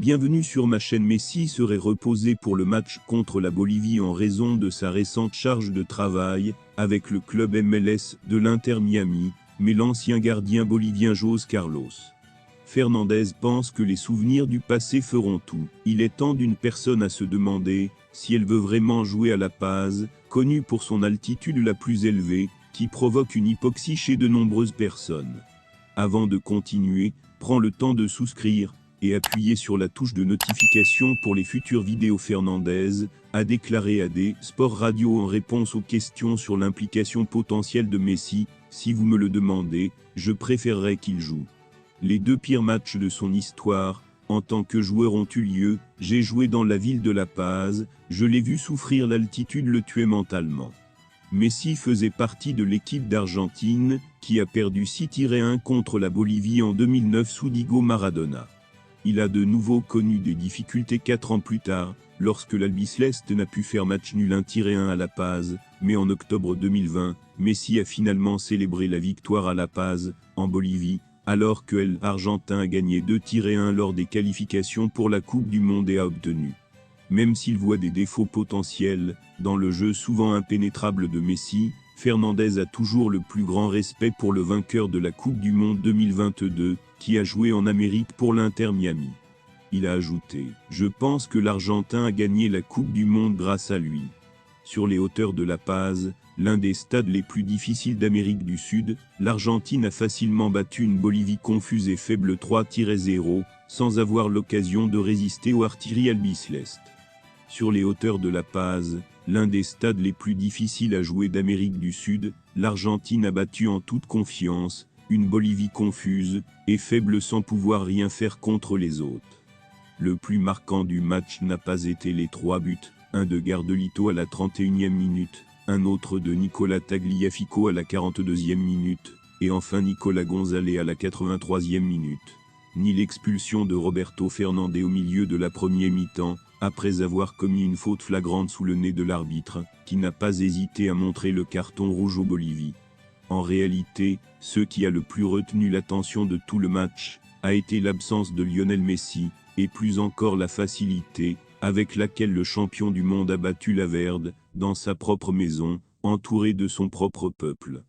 Bienvenue sur ma chaîne. Messi serait reposé pour le match contre la Bolivie en raison de sa récente charge de travail avec le club MLS de l'Inter Miami, mais l'ancien gardien bolivien José Carlos Fernandez pense que les souvenirs du passé feront tout. Il est temps d'une personne à se demander si elle veut vraiment jouer à La Paz, connue pour son altitude la plus élevée, qui provoque une hypoxie chez de nombreuses personnes. Avant de continuer, prends le temps de souscrire et appuyer sur la touche de notification pour les futures vidéos. Fernandez a déclaré à des Sport Radio en réponse aux questions sur l'implication potentielle de Messi: si vous me le demandez, je préférerais qu'il joue. Les deux pires matchs de son histoire en tant que joueur ont eu lieu. J'ai joué dans la ville de La Paz, je l'ai vu souffrir, l'altitude le tuait mentalement. Messi faisait partie de l'équipe d'Argentine qui a perdu 6-1 contre la Bolivie en 2009 sous Diego Maradona. Il a de nouveau connu des difficultés 4 ans plus tard, lorsque l'Albiceleste n'a pu faire match nul 1-1 à La Paz, mais en octobre 2020, Messi a finalement célébré la victoire à La Paz, en Bolivie, alors que l'Argentin a gagné 2-1 lors des qualifications pour la Coupe du Monde et a obtenu. Même s'il voit des défauts potentiels dans le jeu souvent impénétrable de Messi, Fernandez a toujours le plus grand respect pour le vainqueur de la Coupe du Monde 2022, qui a joué en Amérique pour l'Inter Miami. Il a ajouté: je pense que l'Argentin a gagné la Coupe du Monde grâce à lui. Sur les hauteurs de La Paz, l'un des stades les plus difficiles d'Amérique du Sud, l'Argentine a facilement battu une Bolivie confuse et faible 3-0, sans avoir l'occasion de résister aux artilleries albicelestes. Sur les hauteurs de La Paz, l'un des stades les plus difficiles à jouer d'Amérique du Sud, l'Argentine a battu en toute confiance une Bolivie confuse et faible sans pouvoir rien faire contre les autres. Le plus marquant du match n'a pas été les 3 buts, un de Gardelito à la 31e minute, un autre de Nicolas Tagliafico à la 42e minute, et enfin Nicolas González à la 83e minute, ni l'expulsion de Roberto Fernandez au milieu de la première mi-temps, après avoir commis une faute flagrante sous le nez de l'arbitre, qui n'a pas hésité à montrer le carton rouge aux Bolivie. En réalité, ce qui a le plus retenu l'attention de tout le match a été l'absence de Lionel Messi, et plus encore la facilité avec laquelle le champion du monde a battu la Verde, dans sa propre maison, entouré de son propre peuple.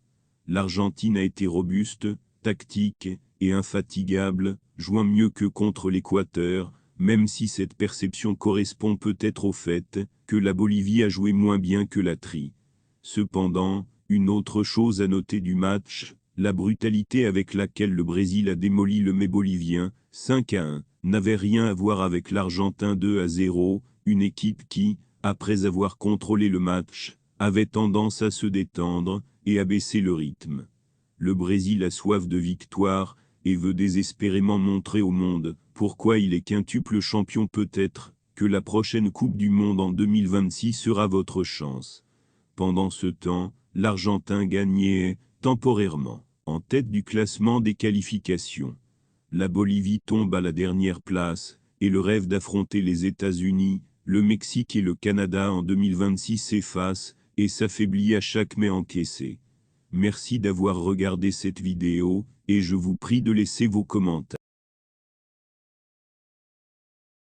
L'Argentine a été robuste, tactique et infatigable, jouant mieux que contre l'Équateur, même si cette perception correspond peut-être au fait que la Bolivie a joué moins bien que la Tri. Cependant, une autre chose à noter du match: la brutalité avec laquelle le Brésil a démoli le mets bolivien, 5-1, n'avait rien à voir avec l'Argentin 2-0, une équipe qui, après avoir contrôlé le match, avait tendance à se détendre et à baisser le rythme. Le Brésil a soif de victoire et veut désespérément montrer au monde pourquoi il est quintuple champion. Peut-être que la prochaine Coupe du Monde en 2026 sera votre chance. Pendant ce temps, l'Argentin gagnait temporairement en tête du classement des qualifications. La Bolivie tombe à la dernière place, et le rêve d'affronter les États-Unis, le Mexique et le Canada en 2026 s'efface et s'affaiblit à chaque mets encaissé. Merci d'avoir regardé cette vidéo, et je vous prie de laisser vos commentaires.